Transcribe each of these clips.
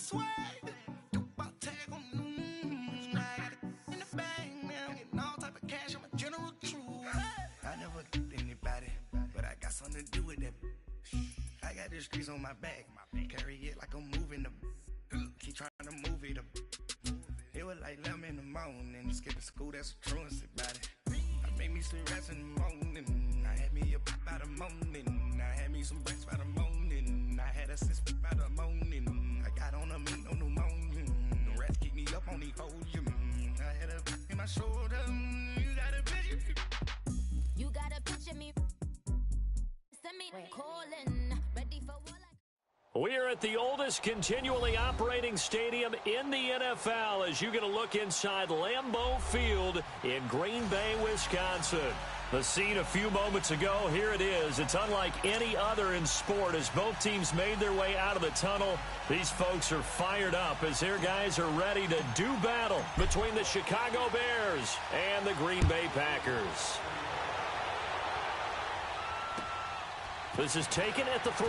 swag. Dupe tag on I got it in the bag, man. I'm getting all type of cash. I'm a general true. I never get anybody, but I got something to do with that. I got the streets on my back. Carry it like I'm moving the. Keep trying to move it up. It was like 11 in the morning. Skipping school, that's a truancy about it. I made me some rats in the morning. I had me a pop by the morning. I had me some bricks by the morning. I had a six by the morning. I got on a meat, no pneumonia. The rats keep me up on the podium. I had a in my shoulder. You got a picture. You got a picture me. Send me calling. Ready for what? We are at the oldest continually operating stadium in the NFL as you get a look inside Lambeau Field in Green Bay, Wisconsin. The scene a few moments ago, here it is. It's unlike any other in sport as both teams made their way out of the tunnel. These folks are fired up as their guys are ready to do battle between the Chicago Bears and the Green Bay Packers. This is taken at the 3.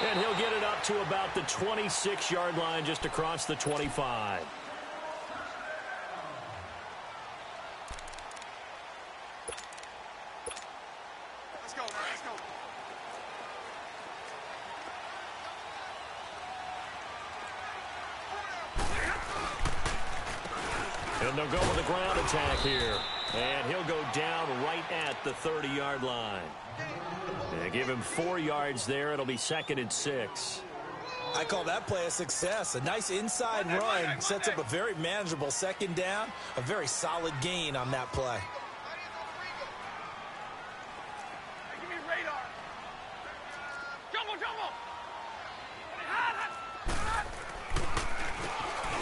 And he'll get it up to about the 26-yard line just across the 25. Let's go, man. Let's go. And they'll go with the ground attack here. And he'll go down right at the 30-yard line. And give him 4 yards there. It'll be 2nd and 6. I call that play a success. A nice inside run sets up a very manageable 2nd down. A very solid gain on that play. Give me radar. Jumbo.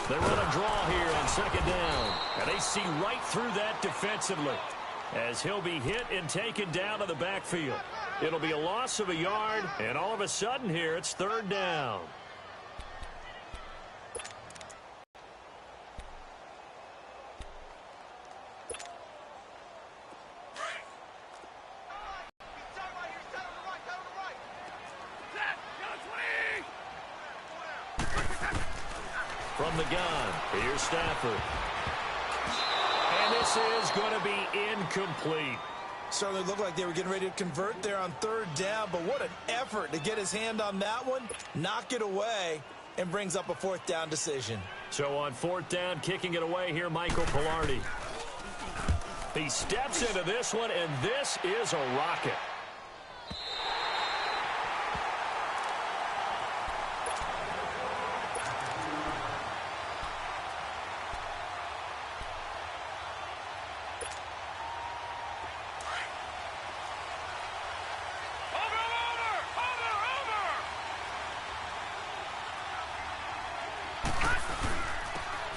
They run a draw here on 2nd down. And they see right through that defensively as he'll be hit and taken down to the backfield. It'll be a loss of a yard, and all of a sudden here, it's 3rd down. From the gun, here's Stafford. And this is going to be incomplete. Certainly looked like they were getting ready to convert there on 3rd down, but what an effort to get his hand on that one, knock it away, and brings up a 4th down decision. So on 4th down, kicking it away here, Michael Pilardi. He steps into this one, and this is a rocket.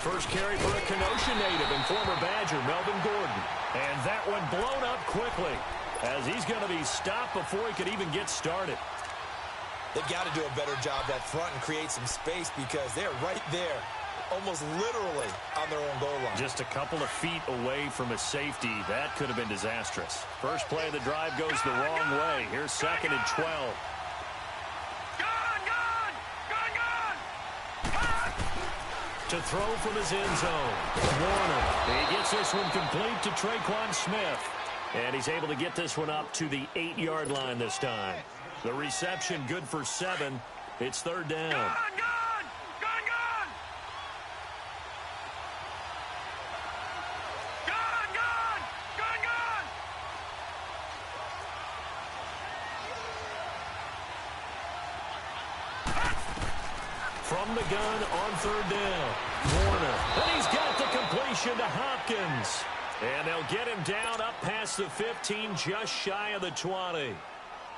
First carry for a Kenosha native and former Badger, Melvin Gordon. And that one blown up quickly as he's going to be stopped before he could even get started. They've got to do a better job up front and create some space because they're right there, almost literally on their own goal line. Just a couple of feet away from a safety. That could have been disastrous. First play of the drive goes the wrong way. Here's 2nd and 12. To throw from his end zone. Warner. He gets this one complete to Traquan Smith. And he's able to get this one up to the 8-yard line this time. The reception good for 7. It's 3rd down. From the gun on 3rd down. Warner. And he's got the completion to Hopkins. And they'll get him down up past the 15, just shy of the 20.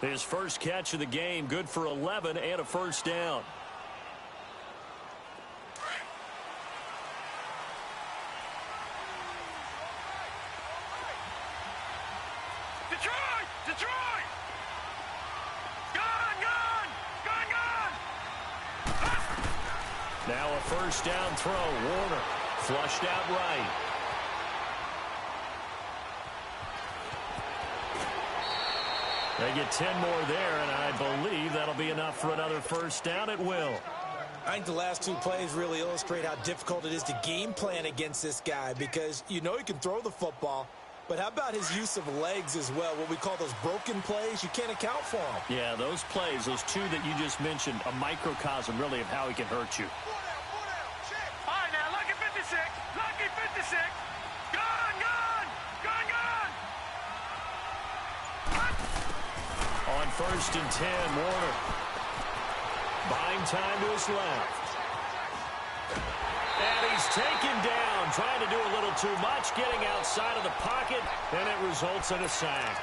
His first catch of the game, good for 11 and a 1st down. Detroit! Now a 1st down throw. Warner flushed out right. They get 10 more there, and I believe that'll be enough for another first down. It will. I think the last two plays really illustrate how difficult it is to game plan against this guy because you know he can throw the football, but how about his use of legs as well, what we call those broken plays? You can't account for them. Yeah, those plays, those two that you just mentioned, a microcosm really of how he can hurt you. All right, now, lucky 56. Lucky 56. Gone, gone. Gone, gone. On 1st and 10, Warner. Buying time to his left. And he's taken down, trying to do a little too much, getting outside of the pocket, and it results in a sack.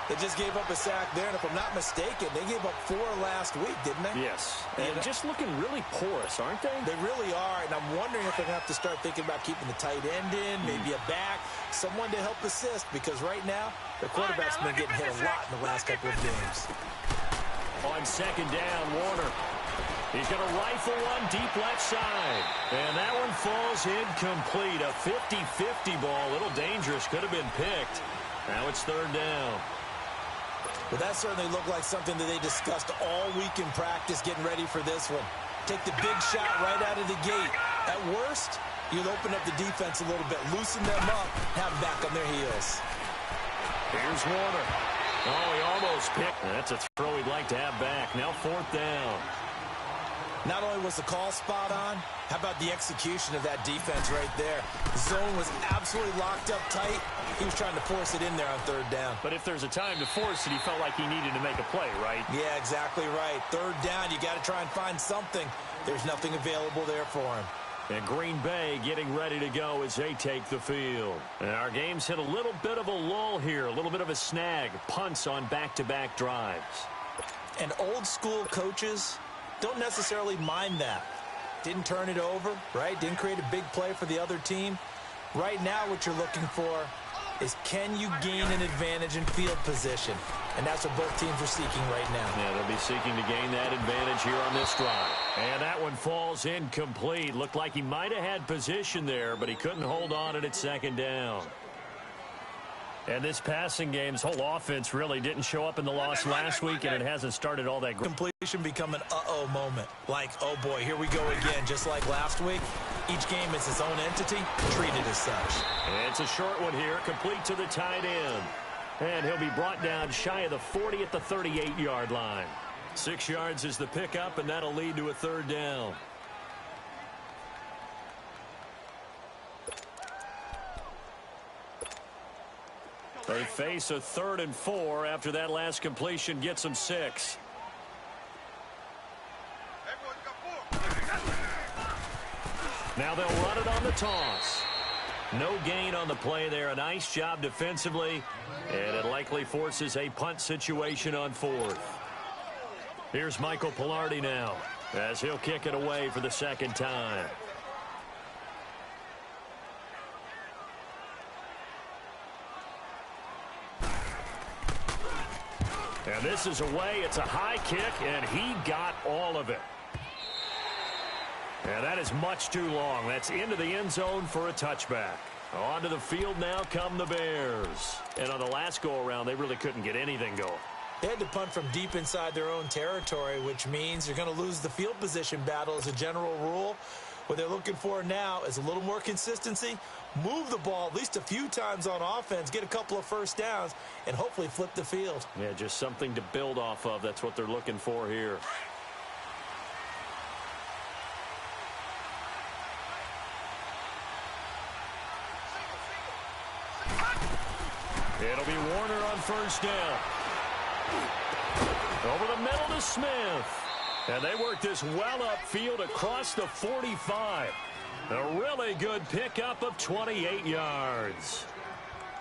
They just gave up a sack there, and if I'm not mistaken, they gave up 4 last week, didn't they? Yes, and just looking really porous, aren't they? They really are, and I'm wondering if they're going to have to start thinking about keeping the tight end in, maybe a back, someone to help assist, because right now, the quarterback's been getting hit a lot in the last couple of games. On 2nd down, Warner. He's going to rifle one deep left side. And that one falls incomplete. A 50-50 ball. A little dangerous. Could have been picked. Now it's 3rd down. Well, that certainly looked like something that they discussed all week in practice getting ready for this one. Take the big shot right out of the gate. At worst, you'll open up the defense a little bit, loosen them up, have them back on their heels. Here's Warner. Oh, he almost picked. That's a throw he'd like to have back. Now 4th down. Not only was the call spot on, how about the execution of that defense right there? The zone was absolutely locked up tight. He was trying to force it in there on 3rd down. But if there's a time to force it, he felt like he needed to make a play, right? Yeah, exactly right. 3rd down, you got to try and find something. There's nothing available there for him. And Green Bay getting ready to go as they take the field. And our game's hit a little bit of a lull here, a little bit of a snag. Punts on back-to-back drives. And old school coaches don't necessarily mind that. Didn't turn it over, right? Didn't create a big play for the other team. Right now what you're looking for is can you gain an advantage in field position? And that's what both teams are seeking right now. Yeah, they'll be seeking to gain that advantage here on this drive. And that one falls incomplete. Looked like he might have had position there, but he couldn't hold on it at 2nd down. And this passing game's whole offense really didn't show up in the loss last week, and it hasn't started all that great. Completion become an uh-oh moment. Like, oh boy, here we go again. Just like last week, each game is its own entity, treated as such. It's a short one here, complete to the tight end. And he'll be brought down shy of the 40 at the 38-yard line. 6 yards is the pickup, and that'll lead to a 3rd down. They face a 3rd and 4 after that last completion gets them 6. Now they'll run it on the toss. No gain on the play there. A nice job defensively, and it likely forces a punt situation on 4th. Here's Michael Pilardi now as he'll kick it away for the 2nd time. And this is away. It's a high kick, and he got all of it. And that is much too long. That's into the end zone for a touchback. Onto the field now come the Bears. And on the last go-around, they really couldn't get anything going. They had to punt from deep inside their own territory, which means you're going to lose the field position battle as a general rule. What they're looking for now is a little more consistency, move the ball at least a few times on offense, get a couple of first downs, and hopefully flip the field. Yeah, just something to build off of. That's what they're looking for here. It'll be Warner on 1st down. Over the middle to Smith. And they work this well upfield across the 45. A really good pickup of 28 yards.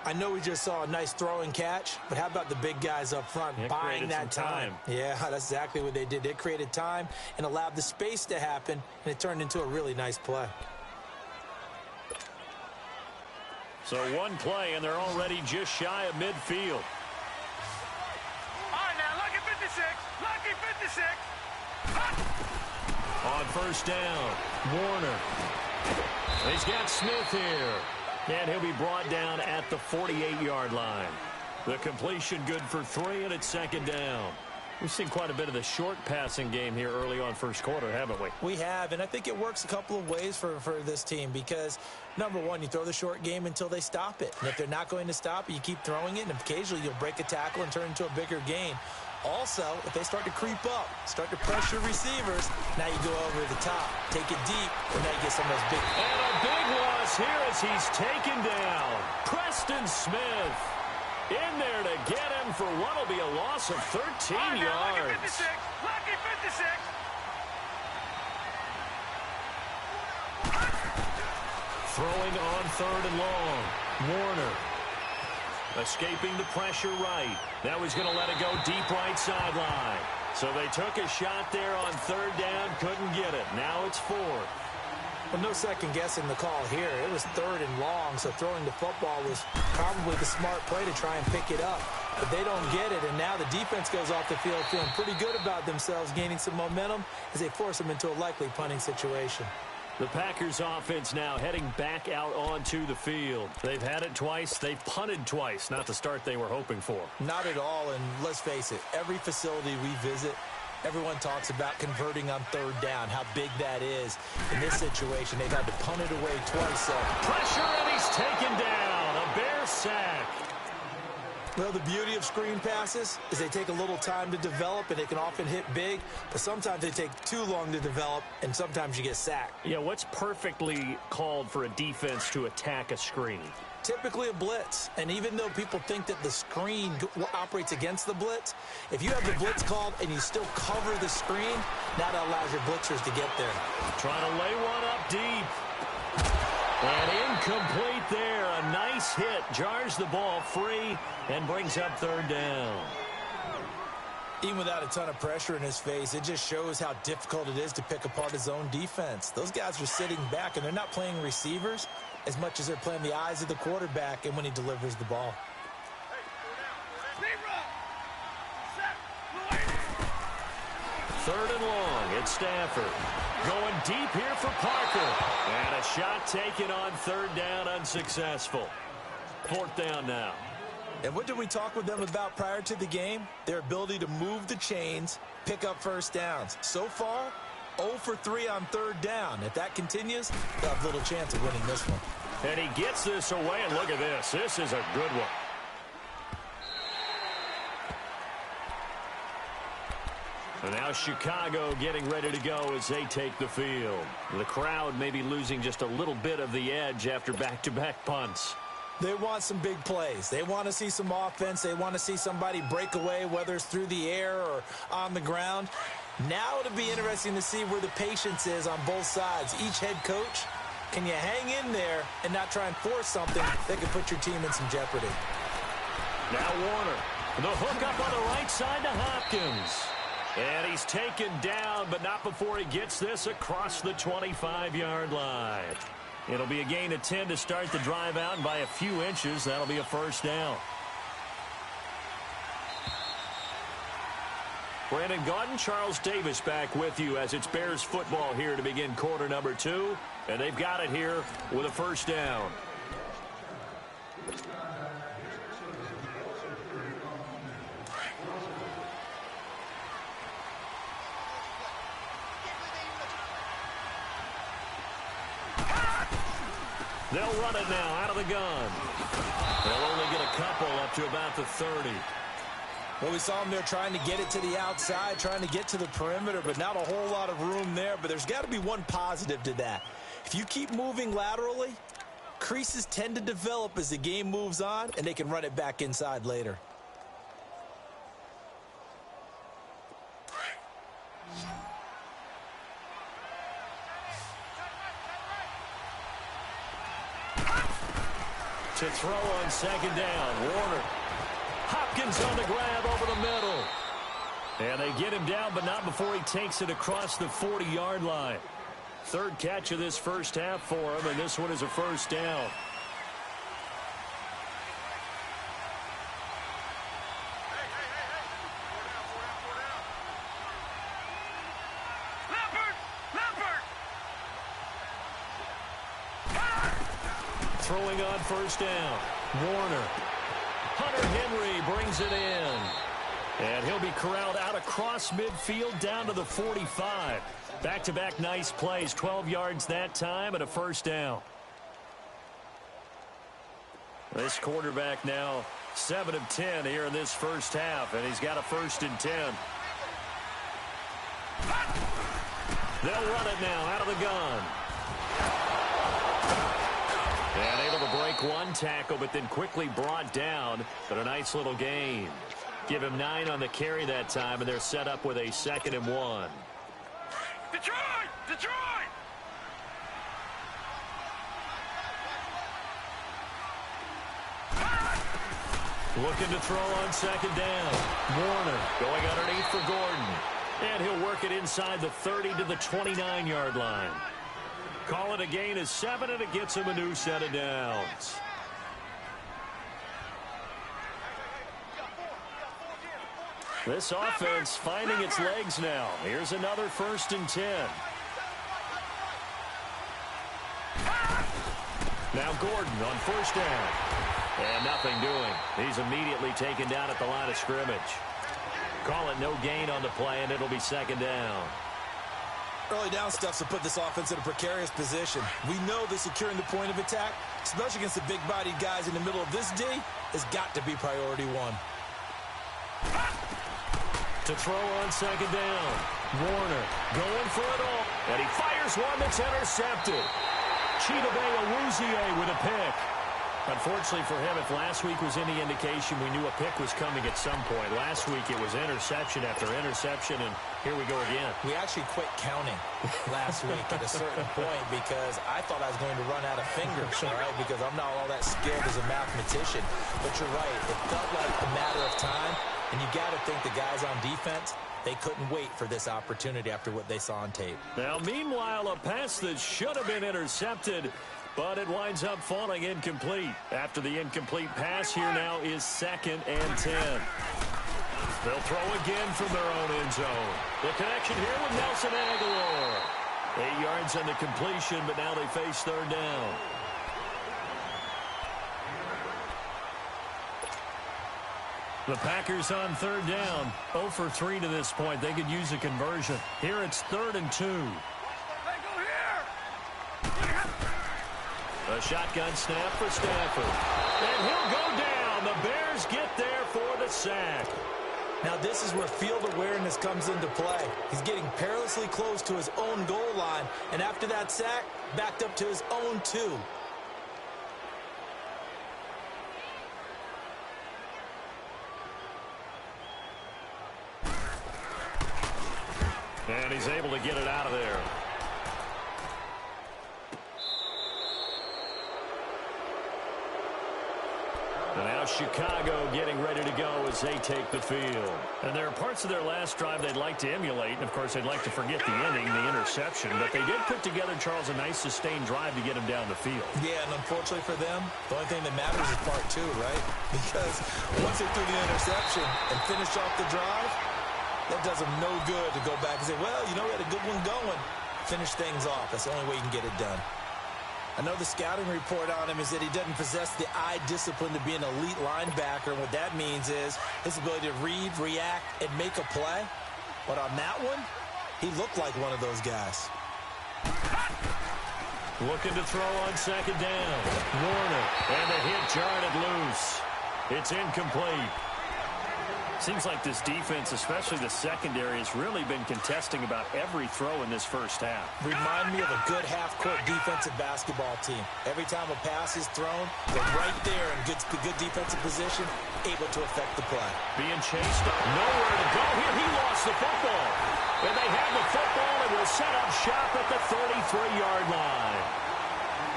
I know we just saw a nice throwing catch, but how about the big guys up front buying that time? Yeah, that's exactly what they did. They created time and allowed the space to happen, and it turned into a really nice play. So one play, and they're already just shy of midfield. All right, now, lucky 56. Lucky 56. On 1st down, Warner. He's got Smith here. And he'll be brought down at the 48-yard line. The completion good for 3, and it's second down. We've seen quite a bit of the short passing game here early on first quarter, haven't we? We have, and I think it works a couple of ways for this team because, number one, you throw the short game until they stop it. And if they're not going to stop it, you keep throwing it, and occasionally you'll break a tackle and turn it into a bigger game. Also, if they start to creep up, start to pressure receivers, now you go over the top, take it deep, and now you get some of those big. And a big loss here as he's taken down. Preston Smith in there to get him for what will be a loss of 13 yards. Lucky 56. Lucky 56. Throwing on 3rd and long. Warner. Escaping the pressure right. Now he's going to let it go deep right sideline. So they took a shot there on 3rd down, couldn't get it. Now it's 4th. Well, no second guessing the call here. It was 3rd and long, so throwing the football was probably the smart play to try and pick it up. But they don't get it, and now the defense goes off the field feeling pretty good about themselves, gaining some momentum as they force them into a likely punting situation. The Packers offense now heading back out onto the field. They've had it twice. They've punted twice. Not the start they were hoping for. Not at all, and let's face it, every facility we visit, everyone talks about converting on 3rd down, how big that is. In this situation, they've had to punt it away twice. So. Pressure, and he's taken down. A Bear sack. Well, the beauty of screen passes is they take a little time to develop, and they can often hit big, but sometimes they take too long to develop, and sometimes you get sacked. Yeah, what's perfectly called for a defense to attack a screen? Typically a blitz, and even though people think that the screen operates against the blitz, if you have the blitz called and you still cover the screen, that allows your blitzers to get there. Trying to lay one up deep. And incomplete there. A nice hit. Jars the ball free and brings up 3rd down. Even without a ton of pressure in his face, it just shows how difficult it is to pick apart his own defense. Those guys are sitting back, and they're not playing receivers as much as they're playing the eyes of the quarterback and when he delivers the ball. 3rd and long. It's Stafford. Going deep here for Parker. And a shot taken on 3rd down, unsuccessful. 4th down now. And what did we talk with them about prior to the game? Their ability to move the chains, pick up first downs. So far, 0 for 3 on 3rd down. If that continues, they'll have little chance of winning this one. And he gets this away, and look at this. This is a good one. And now Chicago getting ready to go as they take the field. The crowd may be losing just a little bit of the edge after back-to-back punts. They want some big plays. They want to see some offense. They want to see somebody break away, whether it's through the air or on the ground. Now it'll be interesting to see where the patience is on both sides. Each head coach, can you hang in there and not try and force something that could put your team in some jeopardy? Now Warner. The hook up on the right side to Hopkins. And he's taken down, but not before he gets this across the 25-yard line. It'll be a gain of 10 to start the drive out, and by a few inches, that'll be a first down. Brandon Gaudin, Charles Davis back with you as it's Bears football here to begin quarter number 2. And they've got it here with a first down. They'll run it now out of the gun. They'll only get a couple up to about the 30. Well, we saw them there trying to get it to the outside, trying to get to the perimeter, but not a whole lot of room there. But there's got to be one positive to that. If you keep moving laterally, creases tend to develop as the game moves on, and they can run it back inside later. To throw on second down, Warner. Hopkins on the grab over the middle. And they get him down, but not before he takes it across the 40-yard line. 3rd catch of this first half for him, and this one is a first down. Throwing on first down, Warner. Hunter Henry brings it in. And he'll be corralled out across midfield down to the 45. Back-to-back nice plays, 12 yards that time and a first down. This quarterback now 7 of 10 here in this first half, and he's got a 1st and 10. They'll run it now out of the gun. And able to break one tackle, but then quickly brought down. But a nice little gain. Give him 9 on the carry that time, and they're set up with a 2nd and 1. Detroit! Detroit! Looking to throw on 2nd down. Warner going underneath for Gordon. And he'll work it inside the 30 to the 29-yard line. Call it a gain of 7, and it gets him a new set of downs. This offense finding its legs now. Here's another 1st and 10. Now Gordon on 1st down. And nothing doing. He's immediately taken down at the line of scrimmage. Call it no gain on the play, and it'll be 2nd down. Early down stuff to put this offense in a precarious position. We know that securing the point of attack, especially against the big-bodied guys in the middle of this D, has got to be priority 1. To throw on 2nd down. Warner going for it all. And he fires one that's intercepted. Chidobe Awuzie with a pick. Unfortunately for him, if last week was any indication, we knew a pick was coming at some point. Last week it was interception after interception, and here we go again. We actually quit counting last week at a certain point because I thought I was going to run out of fingers, all right, because I'm not all that skilled as a mathematician. But you're right. It felt like a matter of time, and you got to think the guys on defense, they couldn't wait for this opportunity after what they saw on tape. Now, meanwhile, a pass that should have been intercepted, but it winds up falling incomplete. After the incomplete pass, here now is 2nd and 10. They'll throw again from their own end zone. The connection here with Nelson Aguilar. 8 yards on the completion, but now they face 3rd down. The Packers on 3rd down. 0 for 3 to this point. They could use a conversion. Here it's 3rd and 2. A shotgun snap for Stafford. And he'll go down. The Bears get there for the sack. Now this is where field awareness comes into play. He's getting perilously close to his own goal line. And after that sack, backed up to his own 2. And he's able to get it out of there. And now Chicago getting ready to go as they take the field. And there are parts of their last drive they'd like to emulate. And, of course, they'd like to forget the inning, the interception. But they did put together, Charles, a nice sustained drive to get him down the field. Yeah, and unfortunately for them, the only thing that matters is part 2, right? Because once they threw the interception and finished off the drive, that does them no good to go back and say, well, you know, we had a good one going. Finish things off. That's the only way you can get it done. I know the scouting report on him is that he doesn't possess the eye discipline to be an elite linebacker. And what that means is his ability to read, react, and make a play. But on that one, he looked like one of those guys. Looking to throw on 2nd down. Warner. And the hit jarred it loose. It's incomplete. Seems like this defense, especially the secondary, has really been contesting about every throw in this first half. Remind me of a good half-court defensive basketball team. Every time a pass is thrown, they're right there in good defensive position, able to affect the play. Being chased up, nowhere to go here. He lost the football. And they have the football and will set up shop at the 33-yard line.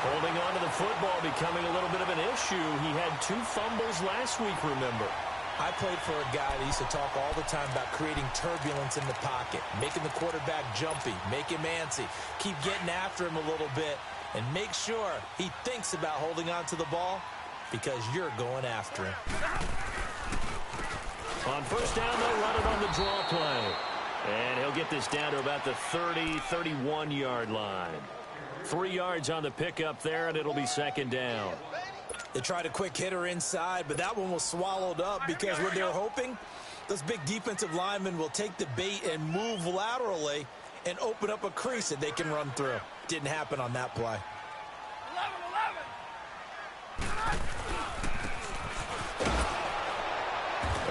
Holding on to the football becoming a little bit of an issue. He had 2 fumbles last week, remember. I played for a guy that used to talk all the time about creating turbulence in the pocket, making the quarterback jumpy, make him antsy, keep getting after him a little bit, and make sure he thinks about holding on to the ball because you're going after him. On 1st down, they'll run it on the draw play. And he'll get this down to about the 30, 31-yard line. 3 yards on the pickup there, and it'll be 2nd down. They tried a quick hitter inside, but that one was swallowed up because what they're hoping, those big defensive linemen will take the bait and move laterally and open up a crease that they can run through. Didn't happen on that play.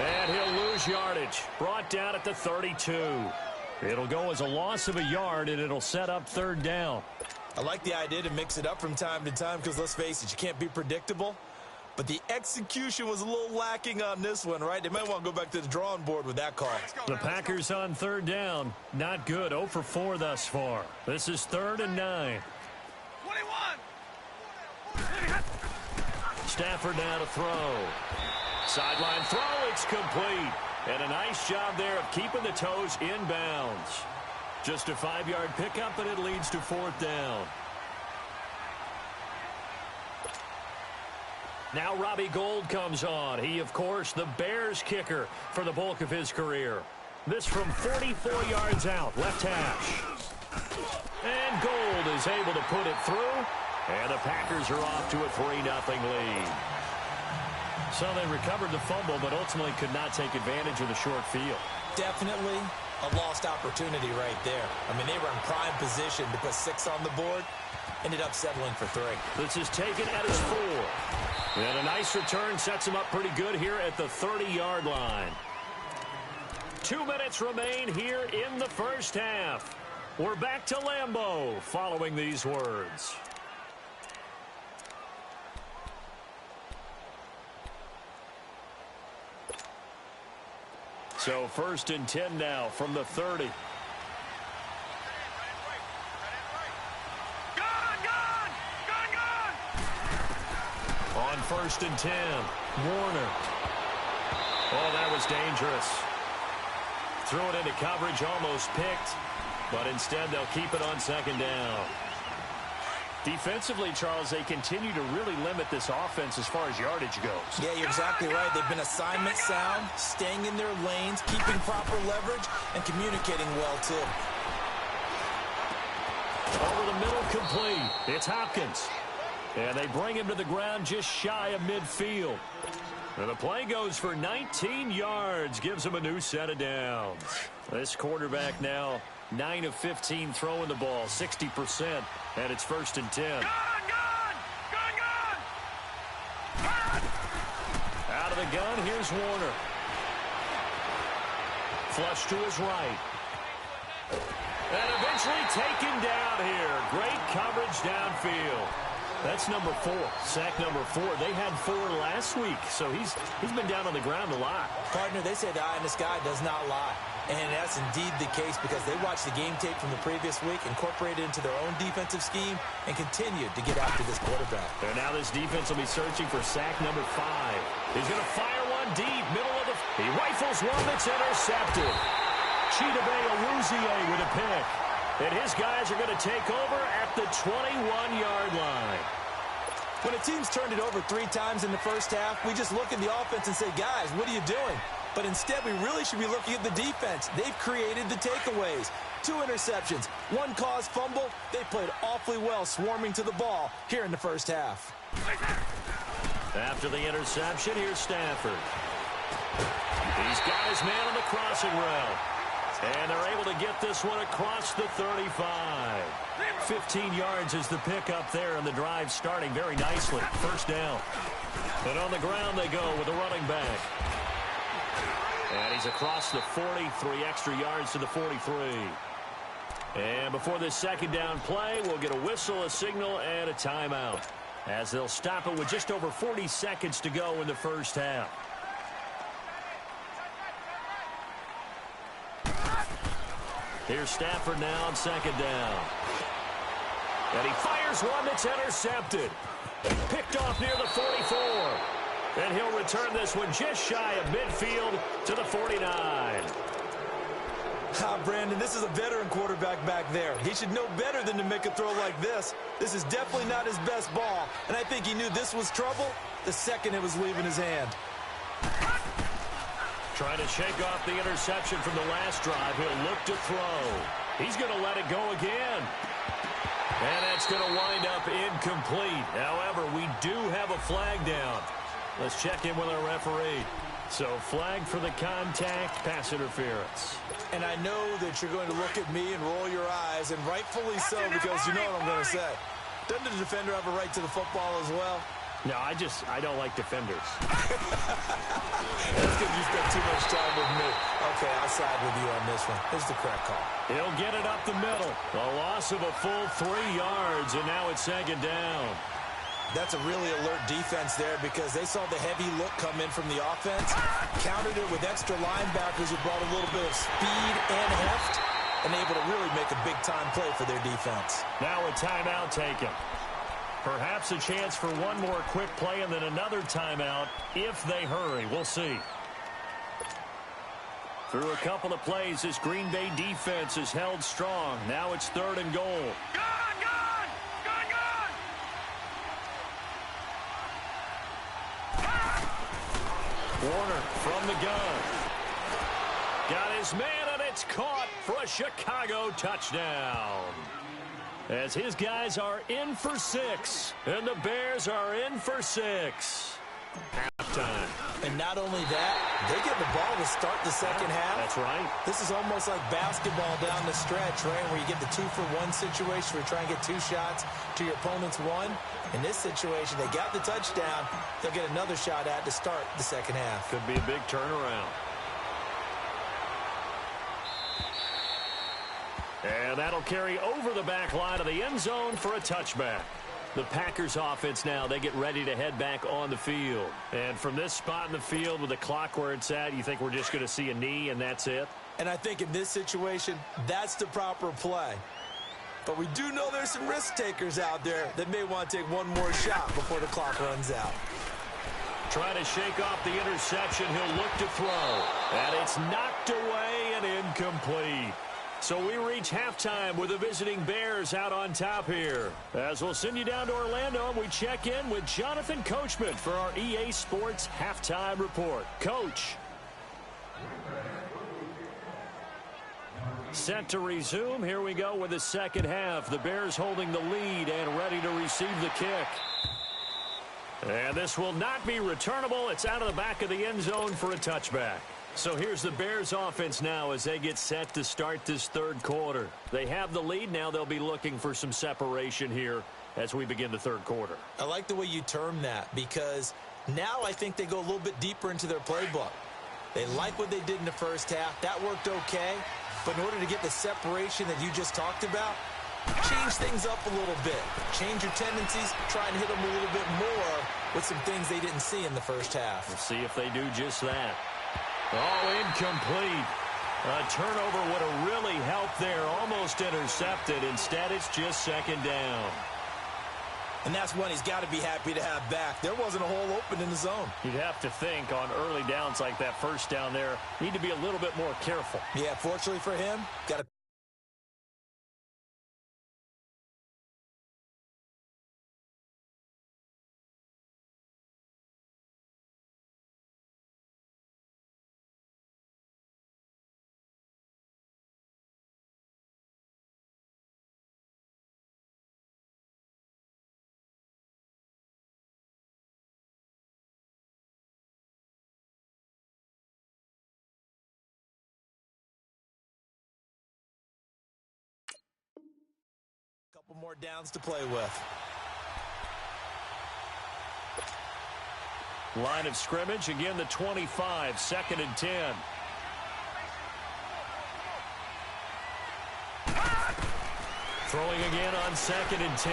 11. And he'll lose yardage. Brought down at the 32. It'll go as a loss of a yard, and it'll set up third down. I like the idea to mix it up from time to time because, let's face it, you can't be predictable. But the execution was a little lacking on this one, right? They might want to go back to the drawing board with that call. The Packers on third down. Not good. 0 for 4 thus far. This is 3rd and 9. 21. Stafford now to throw. Sideline throw. It's complete. And a nice job there of keeping the toes in bounds. Just a 5-yard pickup, and it leads to 4th down. Now Robbie Gould comes on. He, of course, the Bears kicker for the bulk of his career. This from 44 yards out, left hash. And Gould is able to put it through. And the Packers are off to a 3-0 lead. So they recovered the fumble, but ultimately could not take advantage of the short field. Definitely a lost opportunity right there. I mean, they were in prime position to put 6 on the board. Ended up settling for 3. This is taken at his 4. And a nice return sets him up pretty good here at the 30-yard line. 2 minutes remain here in the first half. We're back to Lambeau following these words. So 1st and 10 now from the 30. On 1st and 10, Warner. Oh, that was dangerous. Threw it into coverage, almost picked, but instead they'll keep it on 2nd down. Defensively, Charles, they continue to really limit this offense as far as yardage goes. Yeah, you're exactly right. They've been assignment sound, staying in their lanes, keeping proper leverage, and communicating well, too. Over the middle, complete. It's Hopkins. And they bring him to the ground just shy of midfield. And the play goes for 19 yards, gives him a new set of downs. This quarterback now 9 of 15 throwing the ball, 60%, and it's 1st and 10. Out of the gun, here's Warner. Flush to his right. And eventually taken down here. Great coverage downfield. That's number 4, sack number 4. They had 4 last week, so he's been down on the ground a lot. Partner, they say the eye in the sky does not lie. And that's indeed the case because they watched the game tape from the previous week, incorporated it into their own defensive scheme, and continued to get after this quarterback. And now this defense will be searching for sack number 5. He's going to fire one deep, middle of the... He rifles one that's intercepted. Chidobe Awuzie with a pick. And his guys are going to take over at the 21-yard line. When a team's turned it over 3 times in the first half, we just look at the offense and say, guys, what are you doing? But instead, we really should be looking at the defense. They've created the takeaways. 2 interceptions, 1 caused fumble. They played awfully well swarming to the ball here in the first half. After the interception, here's Stafford. He's got his man on the crossing route. And they're able to get this one across the 35. 15 yards is the pickup there, and the drive starting very nicely. 1st down. And on the ground they go with the running back. And he's across the 40, 3 extra yards to the 43. And before this 2nd down play, we'll get a whistle, a signal, and a timeout, as they'll stop it with just over 40 seconds to go in the first half. Here's Stafford now on 2nd down. And he fires one that's intercepted. Picked off near the 44. And he'll return this one just shy of midfield to the 49. Brandon, this is a veteran quarterback back there. He should know better than to make a throw like this. This is definitely not his best ball. And I think he knew this was trouble the second it was leaving his hand. Trying to shake off the interception from the last drive. He'll look to throw. He's going to let it go again. And that's going to wind up incomplete. However, we do have a flag down. Let's check in with our referee. So flag for the contact, pass interference. And I know that you're going to look at me and roll your eyes, and rightfully so, because you know what I'm going to say. Doesn't the defender have a right to the football as well? No, I don't like defenders. That's because you spent too much time with me. Okay, I'll side with you on this one. This is the correct call. He'll get it up the middle. A loss of a full 3 yards, and now it's second down. That's a really alert defense there because they saw the heavy look come in from the offense, countered it with extra linebackers who brought a little bit of speed and heft, and able to really make a big-time play for their defense. Now a timeout taken. Perhaps a chance for one more quick play and then another timeout if they hurry. We'll see. Through a couple of plays, this Green Bay defense is held strong. Now it's 3rd and goal. Gone, gone! Gone, gone! Warner from the gun. Got his man, and it's caught for a Chicago touchdown. As his guys are in for 6, and the Bears are in for 6. Halftime. And not only that, they get the ball to start the second half. That's right. This is almost like basketball down the stretch, right, where you get the 2-for-1 situation where you try and get 2 shots to your opponent's 1. In this situation, they got the touchdown. They'll get another shot at to start the second half. Could be a big turnaround. And that'll carry over the back line of the end zone for a touchback. The Packers offense now, they get ready to head back on the field. And from this spot in the field with the clock where it's at, you think we're just going to see a knee and that's it? And I think in this situation, that's the proper play. But we do know there's some risk takers out there that may want to take one more shot before the clock runs out. Trying to shake off the interception, he'll look to throw. And it's knocked away and incomplete. So we reach halftime with the visiting Bears out on top here. As we'll send you down to Orlando, and we check in with Jonathan Coachman for our EA Sports Halftime Report. Coach. Set to resume. Here we go with the second half. The Bears holding the lead and ready to receive the kick. And this will not be returnable. It's out of the back of the end zone for a touchback. So here's the Bears offense now as they get set to start this 3rd quarter. They have the lead. Now they'll be looking for some separation here as we begin the 3rd quarter. I like the way you term that because now I think they go a little bit deeper into their playbook. They like what they did in the first half. That worked okay. But in order to get the separation that you just talked about, change things up a little bit. Change your tendencies. Try and hit them a little bit more with some things they didn't see in the first half. We'll see if they do just that. Oh, incomplete. A turnover would have really helped there. Almost intercepted. Instead, it's just second down. And that's one he's got to be happy to have back. There wasn't a hole open in the zone. You'd have to think on early downs like that first down there, need to be a little bit more careful. Yeah, fortunately for him, got to. Couple more downs to play with. Line of scrimmage, again the 25, 2nd and 10. Throwing again on 2nd and 10.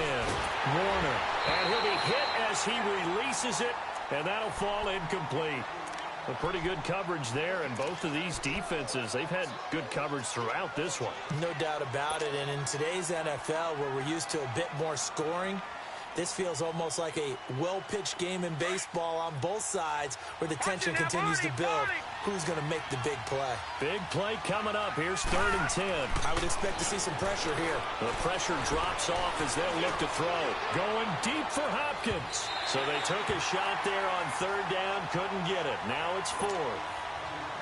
Warner, and he'll be hit as he releases it, and that'll fall incomplete. A pretty good coverage there, and both of these defenses, they've had good coverage throughout this one. No doubt about it, and in today's NFL, where we're used to a bit more scoring, this feels almost like a well-pitched game in baseball on both sides where the tension continues to build. Who's going to make the big play? Big play coming up. Here's 3rd and 10. I would expect to see some pressure here. The pressure drops off as they'll look to throw. Going deep for Hopkins. So they took a shot there on 3rd down, couldn't get it. Now it's 4th.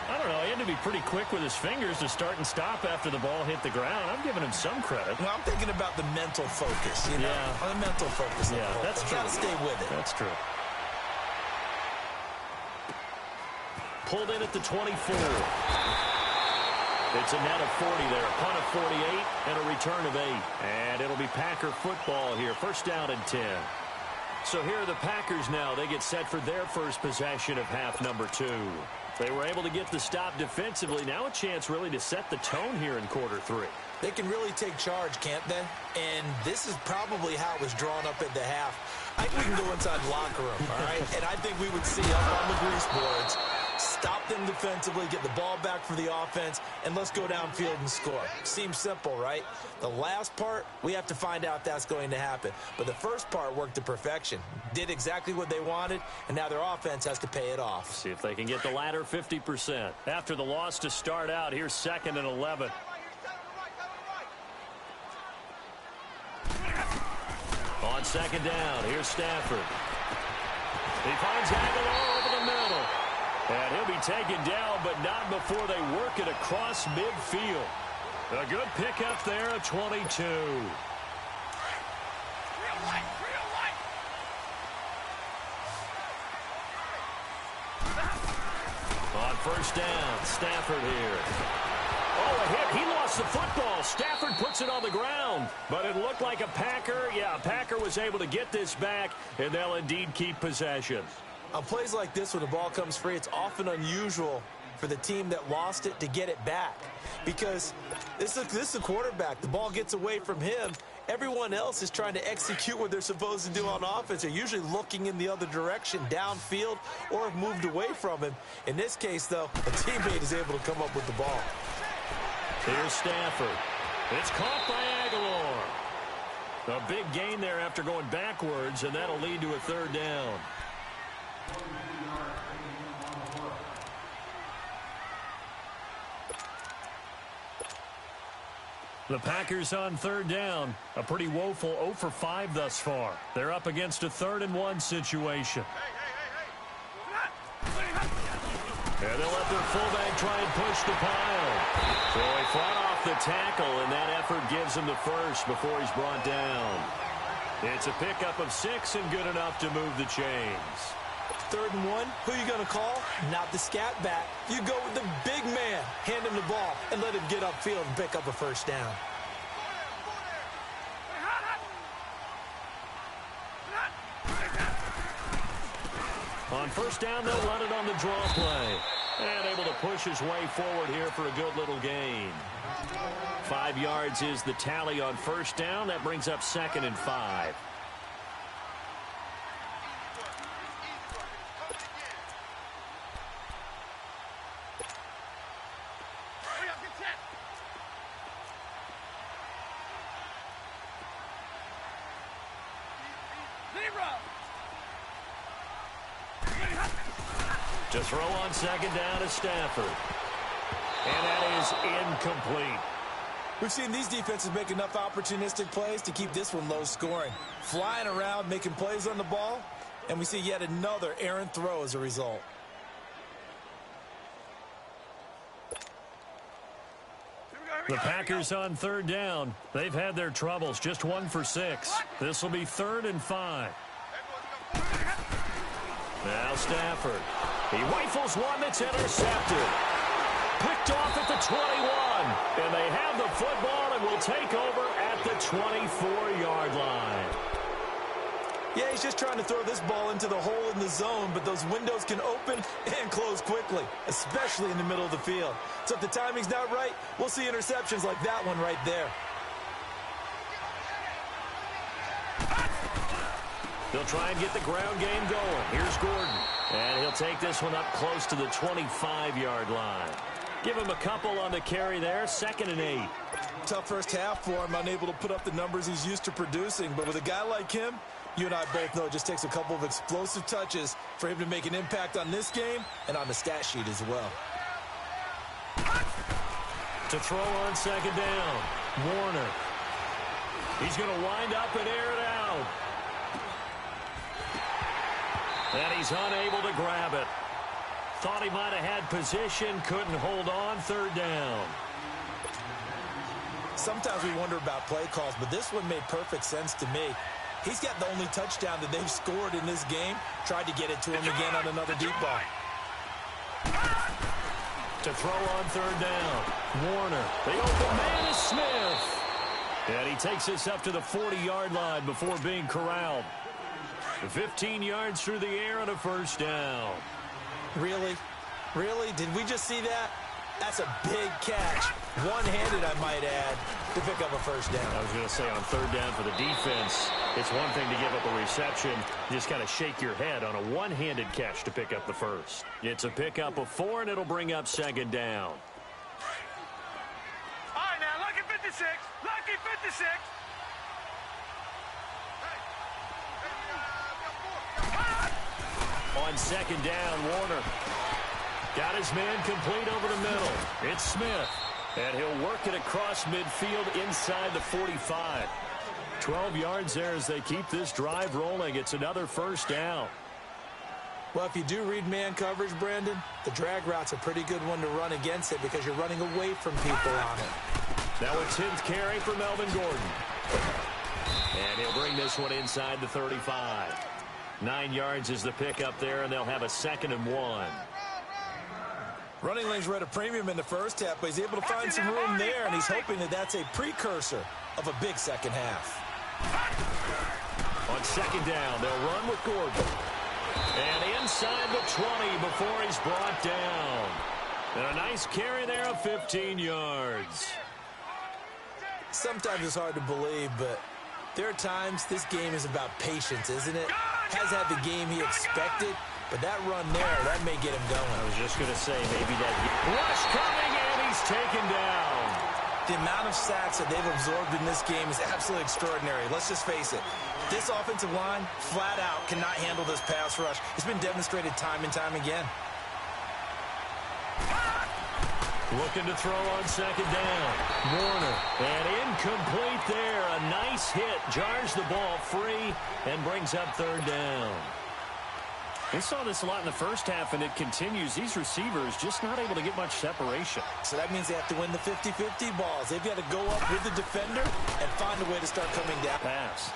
I don't know. He had to be pretty quick with his fingers to start and stop after the ball hit the ground. I'm giving him some credit. Well, I'm thinking about the mental focus, you know? Yeah. The mental focus. Yeah, that's true. Got to stay with it. That's true. Pulled in at the 24. It's a net of 40 there. A punt of 48 and a return of 8. And it'll be Packer football here. First down and 10. So here are the Packers now. They get set for their first possession of half number 2. They were able to get the stop defensively. Now a chance really to set the tone here in quarter 3. They can really take charge, can't they? And this is probably how it was drawn up at the half. I think we can go inside the locker room, all right? And I think we would see up on the grease boards, stop them defensively, get the ball back for the offense, and let's go downfield and score. Seems simple, right? The last part, we have to find out if that's going to happen. But the first part worked to perfection. Did exactly what they wanted, and now their offense has to pay it off. See if they can get the latter 50%. After the loss to start out, here's 2nd and 11. On 2nd down, here's Stafford. He finds Aguilar over the middle. And he'll be taken down, but not before they work it across midfield. A good pickup there at 22. On first down, Stafford here. Oh, a hit. He lost the football. Stafford puts it on the ground. But it looked like a Packer. Yeah, a Packer was able to get this back, and they'll indeed keep possession. On plays like this, when the ball comes free, it's often unusual for the team that lost it to get it back. Because this is a quarterback. The ball gets away from him. Everyone else is trying to execute what they're supposed to do on offense. They're usually looking in the other direction, downfield, or have moved away from him. In this case, though, a teammate is able to come up with the ball. Here's Stafford. It's caught by Aguilar. A big gain there after going backwards, and that'll lead to a 3rd down. The Packers on 3rd down. A pretty woeful 0 for 5 thus far. They're up against a 3rd and 1 situation. And they'll let their fullback try and push the pile. So he fought off the tackle, and that effort gives him the first before he's brought down. It's a pickup of 6 and good enough to move the chains. 3rd and 1, who are you going to call? Not the scat back. You go with the big man. Hand him the ball and let him get upfield and pick up a first down. On first down, they'll run it on the draw play. And able to push his way forward here for a good little gain. 5 yards is the tally on first down. That brings up 2nd and 5. To throw on 2nd down is Stafford. And that is incomplete. We've seen these defenses make enough opportunistic plays to keep this one low scoring. Flying around, making plays on the ball, and we see yet another errant throw as a result. The Packers on 3rd down. They've had their troubles, just 1 for 6. This will be 3rd and 5. Now Stafford. He rifles one that's intercepted. Picked off at the 21. And they have the football and will take over at the 24-yard line. Yeah, he's just trying to throw this ball into the hole in the zone, but those windows can open and close quickly, especially in the middle of the field. So if the timing's not right, we'll see interceptions like that one right there. They'll try and get the ground game going. Here's Gordon. And he'll take this one up close to the 25-yard line. Give him a couple on the carry there. 2nd and 8. Tough first half for him, unable to put up the numbers he's used to producing. But with a guy like him, you and I both know it just takes a couple of explosive touches for him to make an impact on this game and on the stat sheet as well. To throw on 2nd down, Warner. He's going to wind up and air it out. And he's unable to grab it. Thought he might have had position, couldn't hold on, third down. Sometimes we wonder about play calls, but this one made perfect sense to me. He's got the only touchdown that they've scored in this game. Tried to get it to him again on another deep ball. To throw on third down. Warner. The open man is Smith. And he takes us up to the 40-yard line before being corralled. 15 yards through the air and a first down. Really? Really? Did we just see that? That's a big catch. One-handed, I might add, to pick up a first down. I was going to say, on third down for the defense, it's one thing to give up a reception. You just kind of shake your head on a one-handed catch to pick up the first. It's a pickup of 4, and it'll bring up second down. All right, now, lucky 56. Lucky 56. On second down, Warner got his man complete over the middle. It's Smith, and he'll work it across midfield inside the 45. 12 yards there as they keep this drive rolling. It's another first down. Well, if you do read man coverage, Brandon, the drag route's a pretty good one to run against it because you're running away from people on it. Now a 10th carry for Melvin Gordon. And he'll bring this one inside the 35. 9 yards is the pickup there, and they'll have a 2nd and 1. Running lanes were at a premium in the first half, but he's able to find some room there, and he's hoping that that's a precursor of a big second half. On second down, they'll run with Gordon. And inside the 20 before he's brought down. And a nice carry there of 15 yards. Sometimes it's hard to believe, but there are times this game is about patience, isn't it? Has had the game he expected, but that run there, that may get him going. I was just going to say, maybe that rush coming, and he's taken down. The amount of sacks that they've absorbed in this game is absolutely extraordinary. Let's just face it. This offensive line, flat out, cannot handle this pass rush. It's been demonstrated time and time again. Looking to throw on second down. Warner, and incomplete there. A nice hit, jars the ball free, and brings up third down. We saw this a lot in the first half, and it continues. These receivers just not able to get much separation. So that means they have to win the 50-50 balls. They've got to go up with the defender and find a way to start coming down. Pass.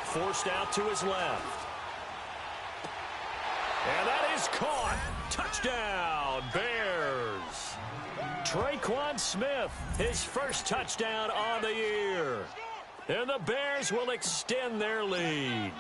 Forced out to his left. And that is caught. Touchdown, Bears. Traquan Smith, his first touchdown on the year. And the Bears will extend their lead.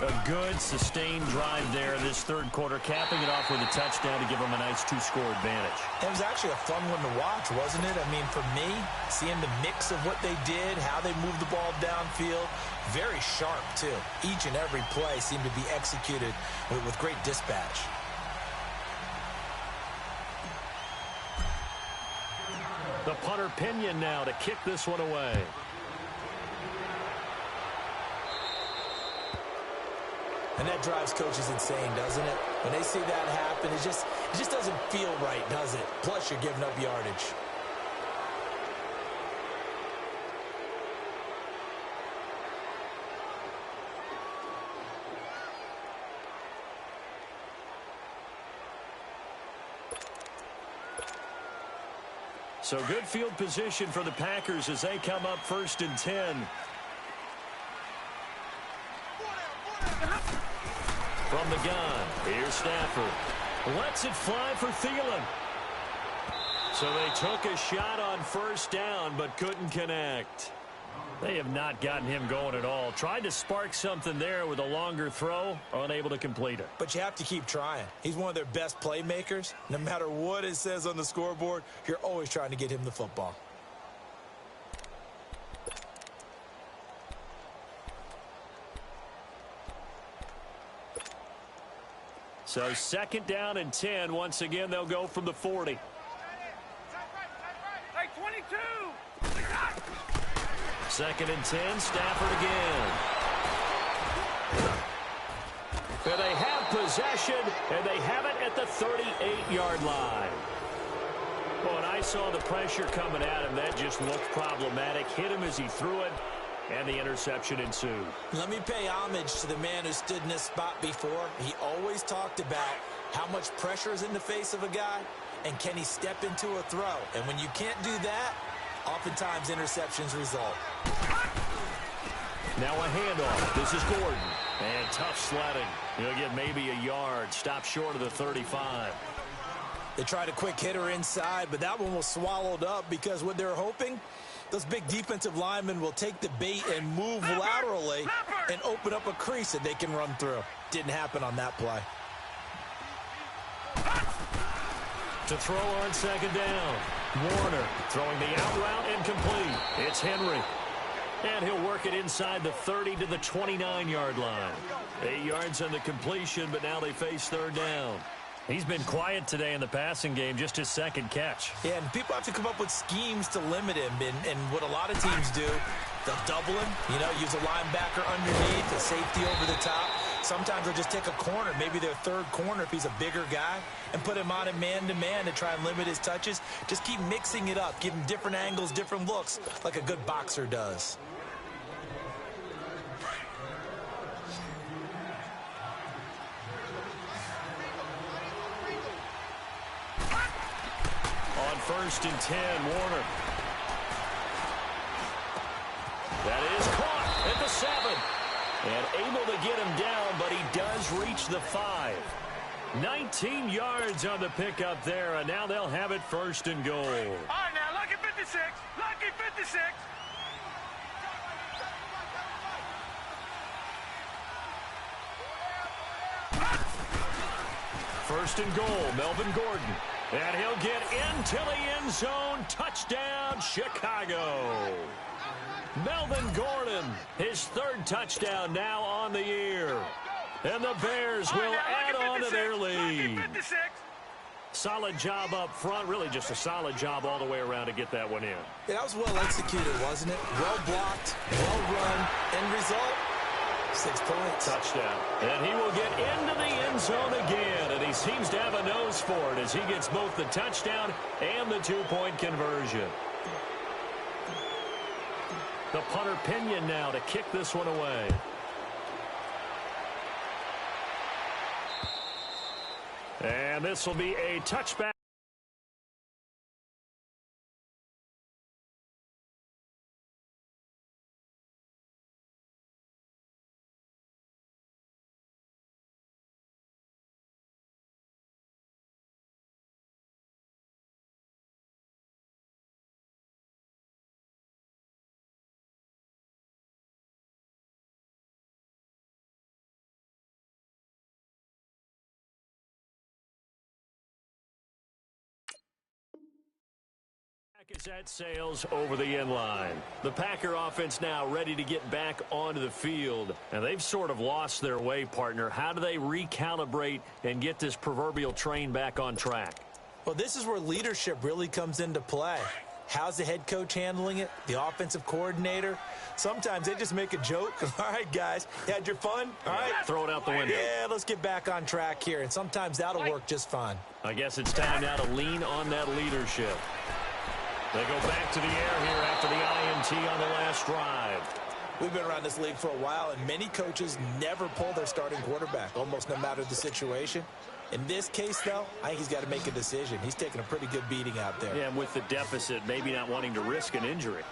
A good, sustained drive there this third quarter, capping it off with a touchdown to give them a nice 2-score advantage. It was actually a fun one to watch, wasn't it? I mean, for me, seeing the mix of what they did, how they moved the ball downfield, very sharp, too. Each and every play seemed to be executed with great dispatch. The punter Pinion now to kick this one away. And that drives coaches insane, doesn't it? When they see that happen, it just doesn't feel right, does it? Plus, you're giving up yardage. So good field position for the Packers as they come up 1st and 10. From the gun, here's Stafford. Lets it fly for Thielen. So they took a shot on first down, but couldn't connect. They have not gotten him going at all. Tried to spark something there with a longer throw, unable to complete it. But you have to keep trying. He's one of their best playmakers. No matter what it says on the scoreboard, you're always trying to get him the football. So 2nd down and 10. Once again, they'll go from the 40. Hey, 22! 2nd and 10, Stafford again. And they have possession, and they have it at the 38-yard line. Well, and I saw the pressure coming at him. That just looked problematic. Hit him as he threw it. and the interception ensued. Let me pay homage to the man who stood in this spot before. He always talked about how much pressure is in the face of a guy, and can he step into a throw. And when you can't do that, oftentimes interceptions result. Now a handoff. This is Gordon. And tough sledding. He'll get maybe a yard. Stop short of the 35. They tried a quick hitter inside, but that one was swallowed up because what they're hoping, those big defensive linemen will take the bait and move laterally and open up a crease that they can run through. Didn't happen on that play. To throw on second down. Warner throwing the out route incomplete. It's Henry. And he'll work it inside the 30 to the 29-yard line. 8 yards on the completion, but now they face third down. He's been quiet today in the passing game, just his second catch. Yeah, and people have to come up with schemes to limit him. And what a lot of teams do, they'll double him, use a linebacker underneath, a safety over the top. Sometimes they'll just take a corner, maybe their third corner if he's a bigger guy, and put him on a man-to-man to try and limit his touches. Just keep mixing it up, give him different angles, different looks, like a good boxer does. On 1st and 10, Warner. That is caught at the 7. And able to get him down, but he does reach the 5. 19 yards on the pickup there, and now they'll have it 1st and goal. All right, now, lucky 56. Lucky 56. First and goal, Melvin Gordon. And he'll get into the end zone. Touchdown, Chicago. Melvin Gordon, his 3rd touchdown now on the year. And the Bears will add on to their lead. Solid job up front. Really just a solid job all the way around to get that one in. Yeah, that was well executed, wasn't it? Well blocked, well run. End result, 6 points. Touchdown. And he will get into the end zone again. And he seems to have a nose for it as he gets both the touchdown and the 2-point conversion. The punter Pinion now to kick this one away. And this will be a touchback. Is at Sales over the end line. The Packer offense now ready to get back onto the field. And they've sort of lost their way, partner. How do they recalibrate and get this proverbial train back on track? Well, this is where leadership really comes into play. How's the head coach handling it? The offensive coordinator? Sometimes they just make a joke. All right, guys, you had your fun? All right. Throw it out the window. Yeah, let's get back on track here. And sometimes that'll work just fine. I guess it's time now to lean on that leadership. They go back to the air here after the INT on the last drive. We've been around this league for a while, and many coaches never pull their starting quarterback, almost no matter the situation. In this case, though, I think he's got to make a decision. He's taking a pretty good beating out there. Yeah, and with the deficit, maybe not wanting to risk an injury.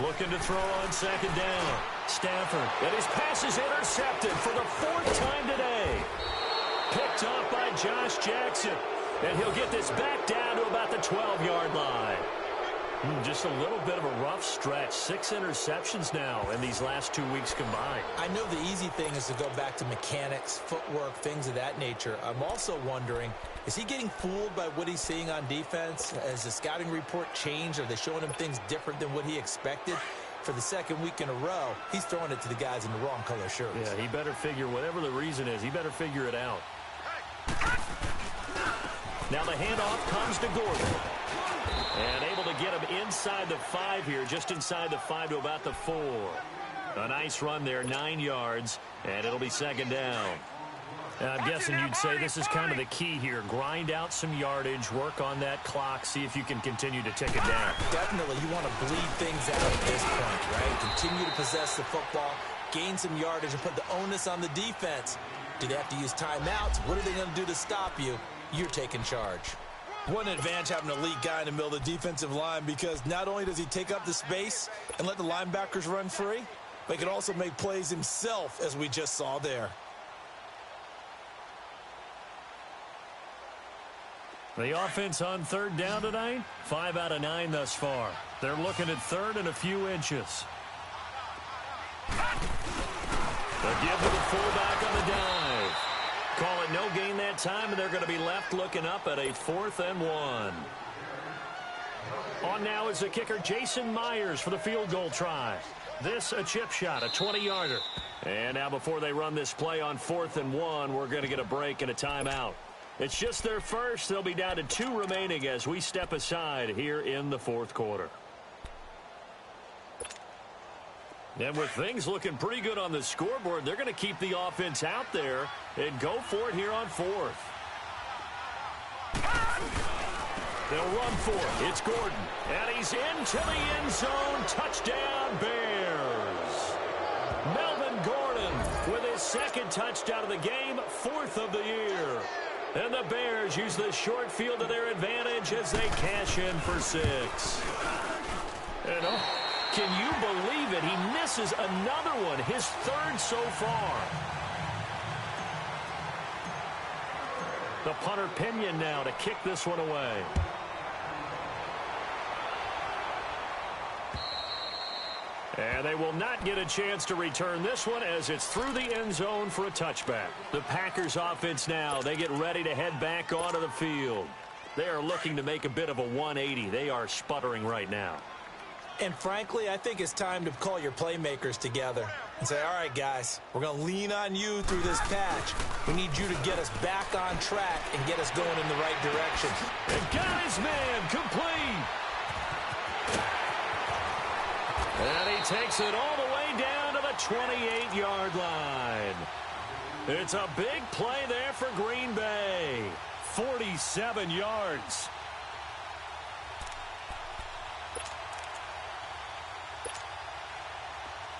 Looking to throw on second down. Stafford, and his pass is intercepted for the 4th time today. Picked off by Josh Jackson. And he'll get this back down to about the 12-yard line. Just a little bit of a rough stretch. 6 interceptions now in these last 2 weeks combined. I know the easy thing is to go back to mechanics, footwork, things of that nature. I'm also wondering, is he getting fooled by what he's seeing on defense? Has the scouting report changed? Are they showing him things different than what he expected? For the 2nd week in a row, he's throwing it to the guys in the wrong color shirts. Yeah, he better figure, whatever the reason is, he better figure it out. Now the handoff comes to Gordon. And able to get him inside the 5 here, just inside the 5 to about the 4. A nice run there, 9 yards, and it'll be second down. I'm guessing you'd say this is kind of the key here. Grind out some yardage, work on that clock, see if you can continue to tick it down. Definitely, you want to bleed things out at this point, right? Continue to possess the football, gain some yardage, and put the onus on the defense. Do they have to use timeouts? What are they going to do to stop you? You're taking charge. One advantage having an elite guy in the middle of the defensive line, because not only does he take up the space and let the linebackers run free, but he can also make plays himself, as we just saw there. The offense on third down tonight, 5 out of 9 thus far. They're looking at third and a few inches. They'll give to the fullback on the dive. Call it no gain that time, and they're going to be left looking up at a 4th and 1. On now is the kicker, Jason Myers, for the field goal try. This a chip shot, a 20-yarder. And now before they run this play on 4th and 1, we're going to get a break and a timeout. It's just their first. They'll be down to 2 remaining as we step aside here in the 4th quarter. And with things looking pretty good on the scoreboard, they're going to keep the offense out there and go for it here on 4th. They'll run for it. It's Gordon. And he's into the end zone. Touchdown, Bears. Melvin Gordon with his 2nd touchdown of the game, 4th of the year. And the Bears use the short field to their advantage as they cash in for 6. And can you believe it? He misses another one, his 3rd so far. The punter Pinion now to kick this one away. And they will not get a chance to return this one as it's through the end zone for a touchback. The Packers offense now, they get ready to head back onto the field. They are looking to make a bit of a 180. They are sputtering right now. And frankly, I think it's time to call your playmakers together and say, all right, guys, we're going to lean on you through this patch. We need you to get us back on track and get us going in the right direction. And got his man complete. And he takes it all the way down to the 28-yard line. It's a big play there for Green Bay. 47 yards.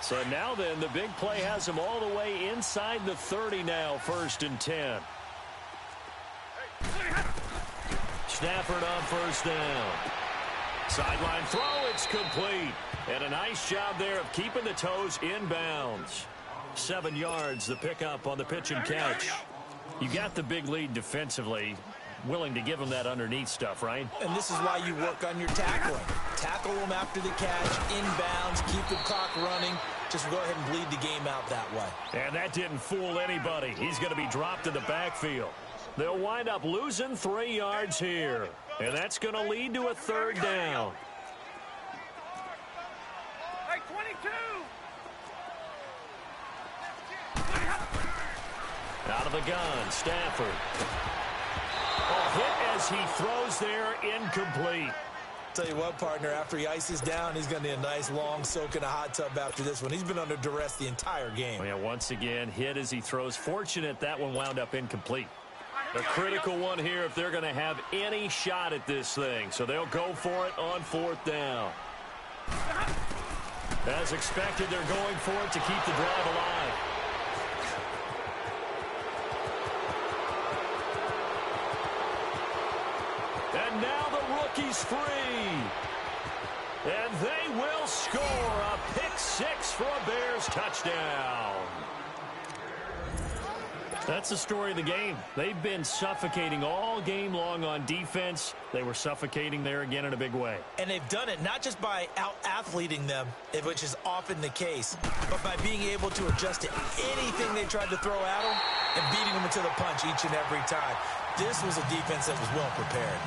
So now then, the big play has him all the way inside the 30 now, 1st and 10. Stafford on 1st down. Sideline throw, it's complete. And a nice job there of keeping the toes in bounds. 7 yards, the pickup on the pitch and catch. You got the big lead defensively. Willing to give them that underneath stuff, right? And this is why you work on your tackling. Tackle them after the catch, inbounds, keep the clock running. Just go ahead and bleed the game out that way. And that didn't fool anybody. He's going to be dropped in the backfield. They'll wind up losing 3 yards here. And that's going to lead to a 3rd down. Hey, 22! Out of the gun, Stafford. A hit as he throws there, incomplete. Tell you what, partner, after he ices down, he's going to need a nice long soak in a hot tub after this one. He's been under duress the entire game. Well, yeah, once again, hit as he throws. Fortunate that one wound up incomplete. A critical one here if they're going to have any shot at this thing. So they'll go for it on 4th down. As expected, they're going for it to keep the drive alive. And now the rookie's free. And they will score a pick 6 for a Bears touchdown. That's the story of the game. They've been suffocating all game long on defense. They were suffocating there again in a big way. And they've done it not just by out-athleting them, which is often the case, but by being able to adjust to anything they tried to throw at them and beating them into the punch each and every time. This was a defense that was well prepared.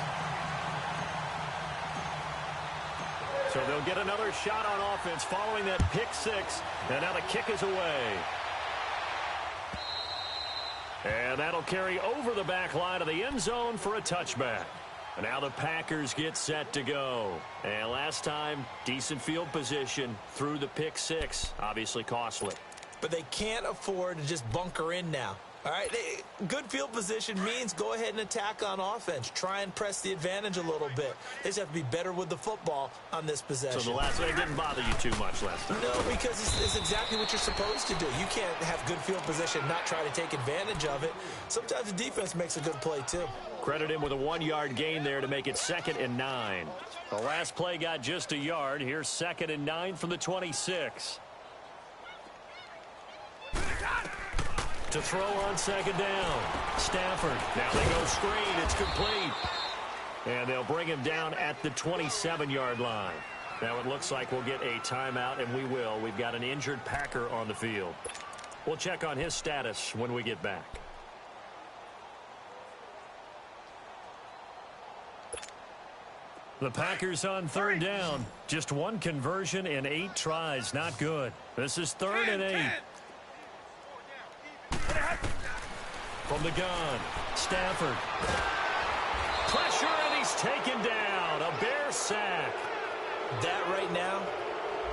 So they'll get another shot on offense following that pick 6. And now the kick is away. And that'll carry over the back line of the end zone for a touchback. And now the Packers get set to go. And last time, decent field position through the pick 6. Obviously costly. But they can't afford to just bunker in now. All right, good field position means go ahead and attack on offense. Try and press the advantage a little bit. They just have to be better with the football on this possession. So the last one didn't bother you too much last time? No, because it's exactly what you're supposed to do. You can't have good field position and not try to take advantage of it. Sometimes the defense makes a good play, too. Credit him with a 1-yard gain there to make it 2nd and 9. The last play got just a yard. Here's 2nd and 9 from the 26. To throw on 2nd down. Stafford. Now they go screen. It's complete. And they'll bring him down at the 27-yard line. Now it looks like we'll get a timeout, and we will. We've got an injured Packer on the field. We'll check on his status when we get back. The Packers on 3rd down. Just 1 conversion in 8 tries. Not good. This is 3rd and 8. From the gun, Stafford. Pressure, and he's taken down. A Bear sack. That right now,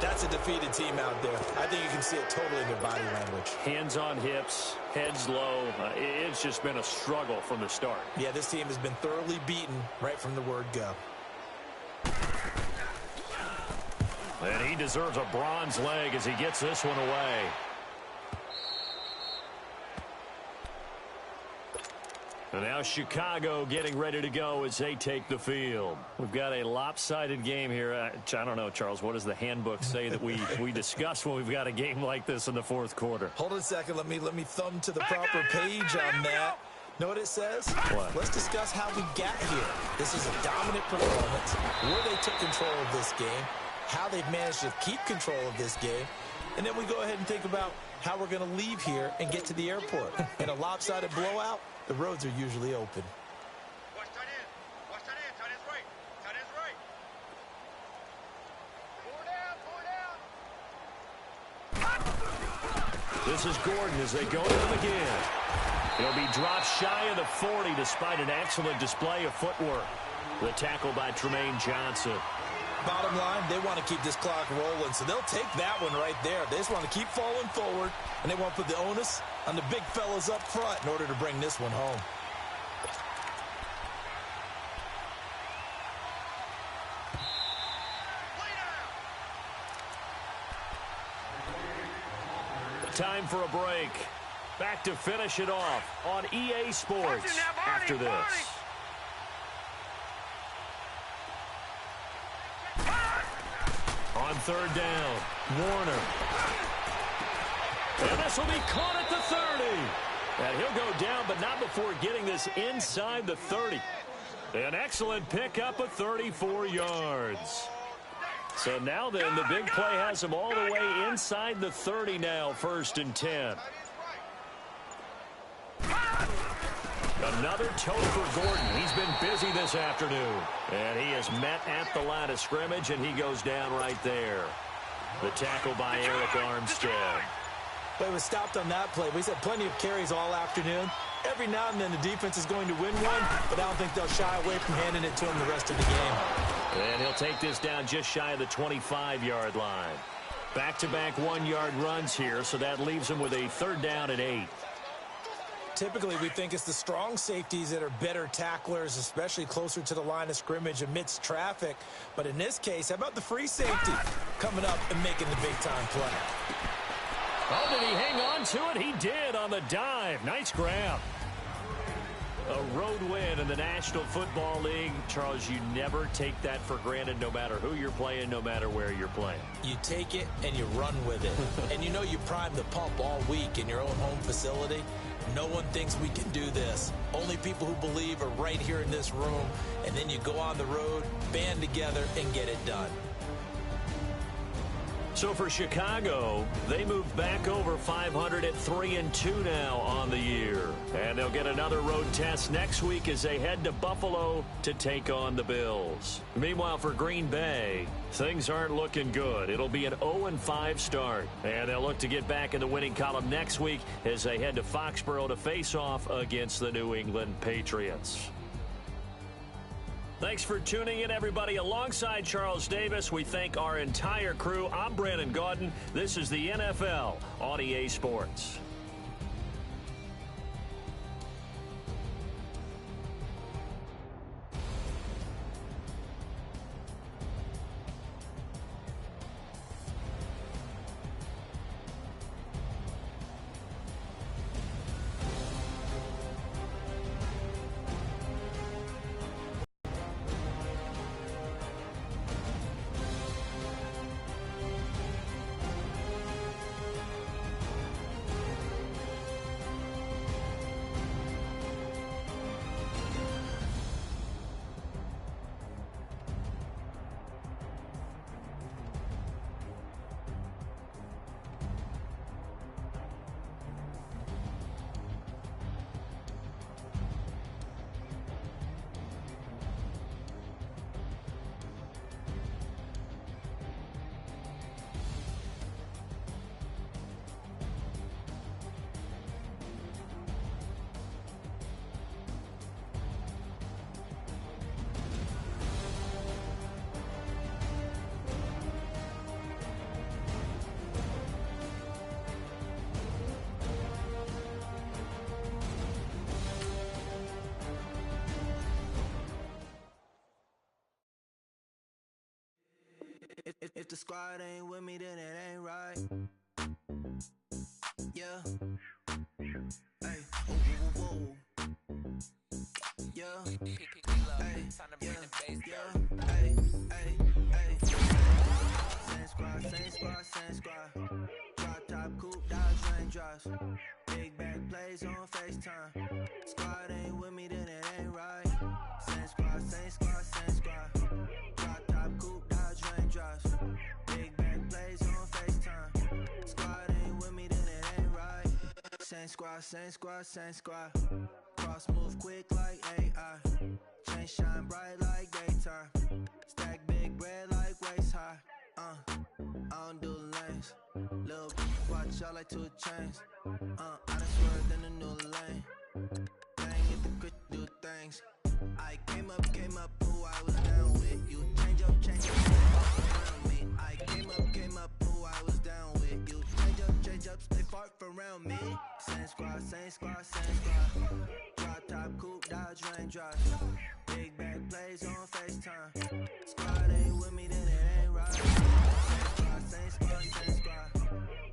that's a defeated team out there. I think you can see it totally in their body language. Hands on hips, heads low. It's just been a struggle from the start. Yeah, this team has been thoroughly beaten right from the word go. And he deserves a bronze leg as he gets this one away. And now Chicago getting ready to go as they take the field. We've got a lopsided game here. I don't know, Charles, what does the handbook say that we discuss when we've got a game like this in the 4th quarter? Hold on a second. Let me thumb to the proper page on that. Know what it says? What? Let's discuss how we got here. This is a dominant performance, where they took control of this game, how they've managed to keep control of this game, and then we go ahead and think about how we're going to leave here and get to the airport. In a lopsided blowout, the roads are usually open. Watch tight end. Watch tight end. Tight end's right. Tight end's right. Pull down. This is Gordon as they go to him again. He'll be dropped shy of the 40 despite an excellent display of footwork. The tackle by Tremaine Johnson. Bottom line, they want to keep this clock rolling, so they'll take that one right there. They just want to keep falling forward, and they want to put the onus on the big fellas up front in order to bring this one home. Time for a break. Back to finish it off on EA Sports after this. On 3rd down, Warner. And this will be caught at the 30. And he'll go down, but not before getting this inside the 30. An excellent pickup of 34 yards. So now then, the big play has him all the way inside the 30 now, 1st and 10. Another toe for Gordon. He's been busy this afternoon. And he is met at the line of scrimmage, and he goes down right there. The tackle by Eric Armstead. But he was stopped on that play. He's had plenty of carries all afternoon. Every now and then the defense is going to win one, but I don't think they'll shy away from handing it to him the rest of the game. And he'll take this down just shy of the 25-yard line. Back-to-back 1-yard runs here, so that leaves him with a 3rd down and 8. Typically, we think it's the strong safeties that are better tacklers, especially closer to the line of scrimmage amidst traffic. But in this case, how about the free safety coming up and making the big-time play? Oh, did he hang on to it? He did on the dive. Nice grab. A road win in the National Football League. Charles, you never take that for granted no matter who you're playing, no matter where you're playing. You take it and you run with it. And you know you prime the pump all week in your own home facility. No one thinks we can do this. Only people who believe are right here in this room. And then you go on the road, band together, and get it done. So for Chicago, they move back over 500 at 3-2 now on the year. And they'll get another road test next week as they head to Buffalo to take on the Bills. Meanwhile, for Green Bay, things aren't looking good. It'll be an 0-5 start. And they'll look to get back in the winning column next week as they head to Foxborough to face off against the New England Patriots. Thanks for tuning in, everybody. Alongside Charles Davis, we thank our entire crew. I'm Brandon Gaudin. This is the NFL on EA Sports. the squad ain't with me, then it ain't right. Yeah. Hey, whoa, whoa, whoa. Yeah. Hey, yeah, yeah. Hey, hey, hey. Same squad, same squad, same squad. Drop top, coupe, Dodge Raindrops. Big back plays on FaceTime. Squad ain't with me, then it ain't right. Same squad, same squad, same squad. Drop top, coupe, Dodge Raindrops. Big back plays on FaceTime. Squad ain't with me, then it ain't right. Same squad, same squad, same squad. Cross move quick like AI. Chain shine bright like daytime. Stack big bread like waist high. I don't do lanes. Lil' watch out like 2 chains. I done swerved in a new lane. Bang at the crit, do things. I came up, who I was down with. You change up, around me. I came up, who I was down with. You change up, stay far from around me. Same squad, same squad, same squad. Drop top, coupe, Dodge Raindrops. Big back plays on FaceTime. Squad ain't with me, then it ain't right. Same squad, same squad.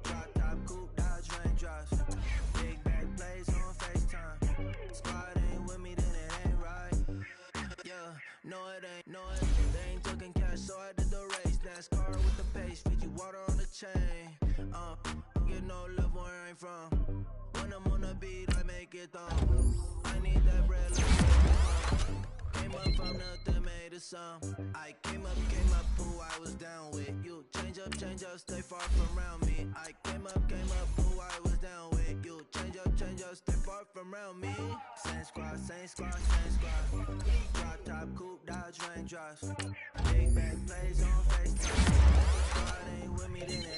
Drop top, coupe, Dodge Raindrops. Big back plays on FaceTime. Squad ain't with me, then it ain't right. Yeah, no it ain't, they ain't talking cash, so I did the race. NASCAR with the pace, Fiji water on the chain. Get no love where I ain't from. When I'm on the beat, I make it thumb. I need that bread, came up from nothing, made a sum. I came up, who I was down with. You change up, stay far from around me. I came up, who I was down with. You change up, stay far from around me. Same squad, same squad, same squad. Drop top, coupe, Dodge Raindrops. Big back plays on FaceTime. Squad ain't with me, then it